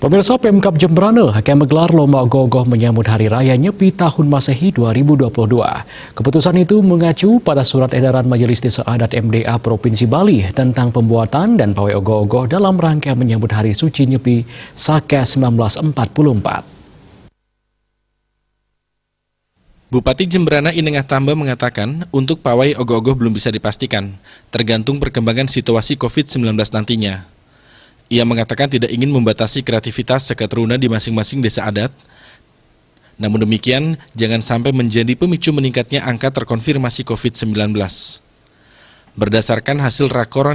Pemirsa, Pemkab Jemberana akan menggelar lomba ogoh-ogoh menyambut Hari Raya Nyepi Tahun Masehi 2022. Keputusan itu mengacu pada surat edaran Majelis Desa Adat MDA Provinsi Bali tentang pembuatan dan pawai ogoh-ogoh dalam rangka menyambut Hari Suci Nyepi Saka 1944. Bupati Jemberana Inengah Tamba mengatakan untuk pawai ogoh-ogoh belum bisa dipastikan, tergantung perkembangan situasi COVID-19 nantinya. Ia mengatakan tidak ingin membatasi kreativitas seketeruna di masing-masing desa adat. Namun demikian, jangan sampai menjadi pemicu meningkatnya angka terkonfirmasi COVID-19. Berdasarkan hasil rakor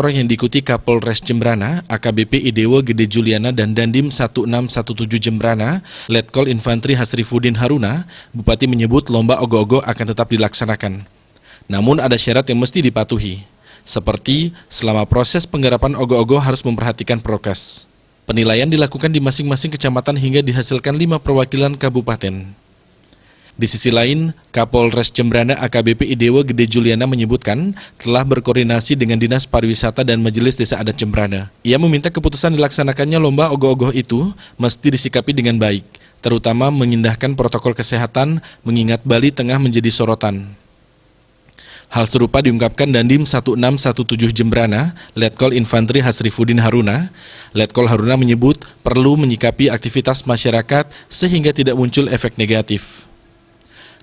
yang diikuti Kapolres Jemberana, AKBP Idewo Gede Juliana dan Dandim 1617 Jemberana, Letkol Infantri Hasrifuddin Haruna, Bupati menyebut lomba ogoh-ogoh akan tetap dilaksanakan. Namun ada syarat yang mesti dipatuhi. Seperti selama proses penggarapan ogoh-ogoh harus memperhatikan prokes. Penilaian dilakukan di masing-masing kecamatan hingga dihasilkan 5 perwakilan kabupaten. Di sisi lain, Kapolres Jemberana AKBP Idewo Gede Juliana menyebutkan telah berkoordinasi dengan Dinas Pariwisata dan Majelis Desa Adat Jemberana. Ia meminta keputusan dilaksanakannya lomba ogoh-ogoh itu mesti disikapi dengan baik, terutama mengindahkan protokol kesehatan mengingat Bali tengah menjadi sorotan. Hal serupa diungkapkan Dandim 1617 Jemberana, Letkol Infantri Hasrifuddin Haruna. Letkol Haruna menyebut perlu menyikapi aktivitas masyarakat sehingga tidak muncul efek negatif.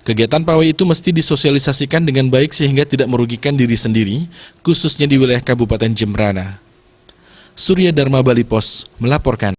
Kegiatan pawai itu mesti disosialisasikan dengan baik sehingga tidak merugikan diri sendiri, khususnya di wilayah Kabupaten Jemberana. Surya Dharma Bali Pos melaporkan.